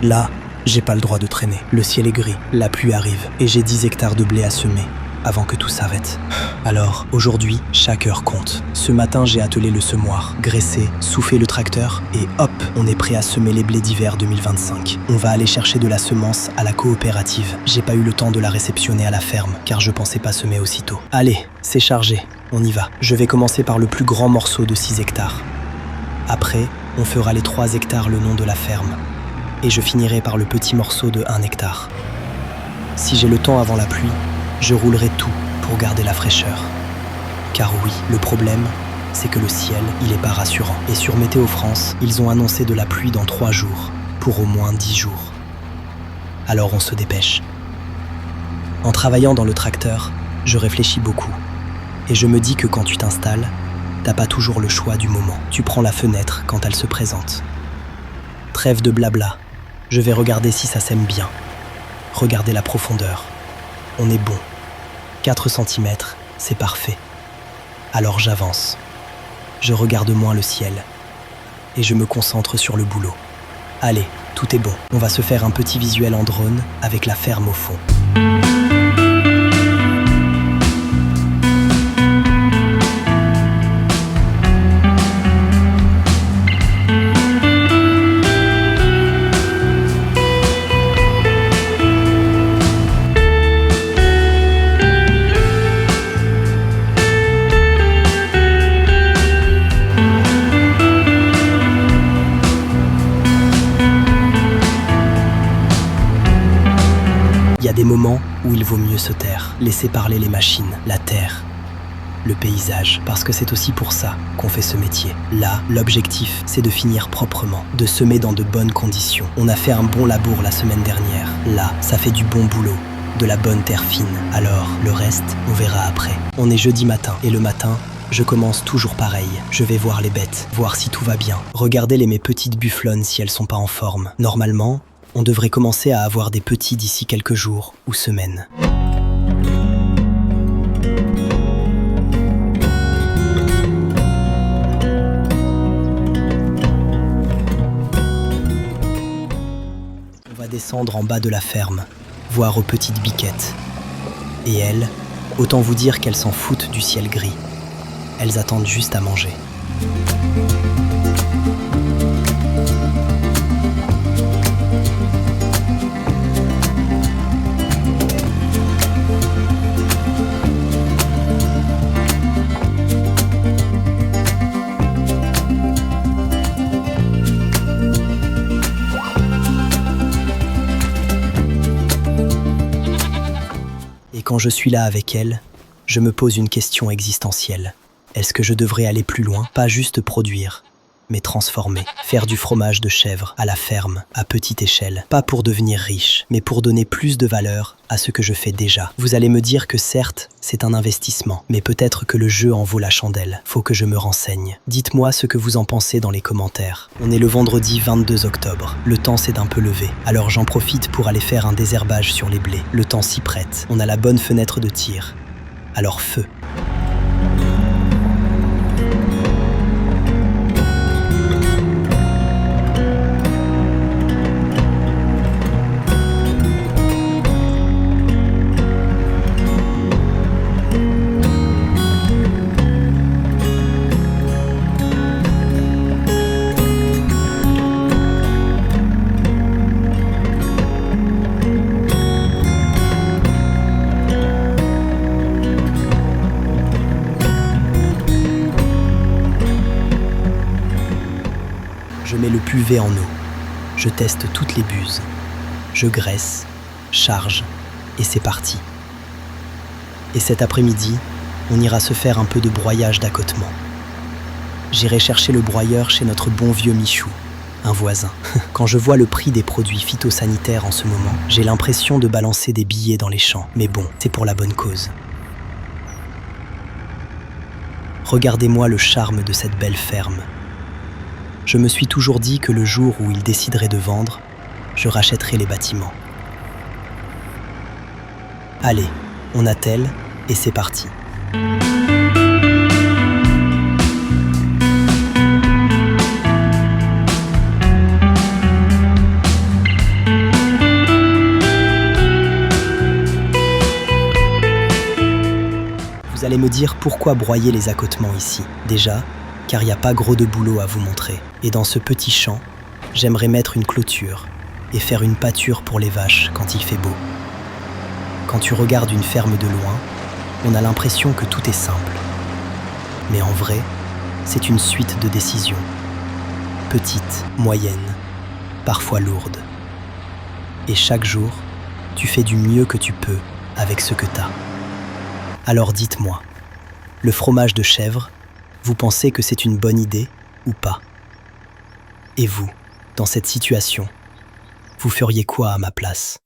Là, j'ai pas le droit de traîner. Le ciel est gris, la pluie arrive, et j'ai 10 hectares de blé à semer avant que tout s'arrête. Alors, aujourd'hui, chaque heure compte. Ce matin, j'ai attelé le semoir, graissé, soufflé le tracteur, et hop, on est prêt à semer les blés d'hiver 2025. On va aller chercher de la semence à la coopérative. J'ai pas eu le temps de la réceptionner à la ferme, car je pensais pas semer aussitôt. Allez, c'est chargé, on y va. Je vais commencer par le plus grand morceau de 6 hectares. Après, on fera les 3 hectares le long de la ferme. Et je finirai par le petit morceau de 1 hectare. Si j'ai le temps avant la pluie, je roulerai tout pour garder la fraîcheur. Car oui, le problème, c'est que le ciel, il est pas rassurant. Et sur Météo France, ils ont annoncé de la pluie dans 3 jours, pour au moins 10 jours. Alors on se dépêche. En travaillant dans le tracteur, je réfléchis beaucoup. Et je me dis que quand tu t'installes, t'as pas toujours le choix du moment. Tu prends la fenêtre quand elle se présente. Trêve de blabla. Je vais regarder si ça sème bien. Regardez la profondeur. On est bon. 4 cm, c'est parfait. Alors j'avance. Je regarde moins le ciel. Et je me concentre sur le boulot. Allez, tout est bon. On va se faire un petit visuel en drone avec la ferme au fond. Il y a des moments où il vaut mieux se taire, laisser parler les machines, la terre, le paysage, parce que c'est aussi pour ça qu'on fait ce métier. Là, l'objectif, c'est de finir proprement, de semer dans de bonnes conditions. On a fait un bon labour la semaine dernière. Là, ça fait du bon boulot, de la bonne terre fine. Alors, le reste, on verra après. On est jeudi matin, et le matin, je commence toujours pareil. Je vais voir les bêtes, voir si tout va bien. Regarder mes petites bufflonnes si elles sont pas en forme. Normalement, on devrait commencer à avoir des petits d'ici quelques jours ou semaines. On va descendre en bas de la ferme, voir aux petites biquettes. Et elles, autant vous dire qu'elles s'en foutent du ciel gris. Elles attendent juste à manger. Quand je suis là avec elle, je me pose une question existentielle. Est-ce que je devrais aller plus loin? Pas juste produire, mais transformer. Faire du fromage de chèvre à la ferme, à petite échelle. Pas pour devenir riche, mais pour donner plus de valeur à ce que je fais déjà. Vous allez me dire que certes, c'est un investissement, mais peut-être que le jeu en vaut la chandelle. Faut que je me renseigne. Dites-moi ce que vous en pensez dans les commentaires. On est le vendredi 22 octobre. Le temps s'est un peu levé. Alors j'en profite pour aller faire un désherbage sur les blés. Le temps s'y prête. On a la bonne fenêtre de tir. Alors feu. Je mets le PUV en eau. Je teste toutes les buses. Je graisse, charge, et c'est parti. Et cet après-midi, on ira se faire un peu de broyage d'accotement. J'irai chercher le broyeur chez notre bon vieux Michou, un voisin. Quand je vois le prix des produits phytosanitaires en ce moment, j'ai l'impression de balancer des billets dans les champs. Mais bon, c'est pour la bonne cause. Regardez-moi le charme de cette belle ferme. Je me suis toujours dit que le jour où il déciderait de vendre, je rachèterai les bâtiments. Allez, on attelle et c'est parti. Vous allez me dire pourquoi broyer les accotements ici. Déjà, car il n'y a pas gros de boulot à vous montrer. Et dans ce petit champ, j'aimerais mettre une clôture et faire une pâture pour les vaches quand il fait beau. Quand tu regardes une ferme de loin, on a l'impression que tout est simple. Mais en vrai, c'est une suite de décisions. Petites, moyennes, parfois lourdes. Et chaque jour, tu fais du mieux que tu peux avec ce que t'as. Alors dites-moi, le fromage de chèvre, vous pensez que c'est une bonne idée ou pas? Et vous, dans cette situation, vous feriez quoi à ma place?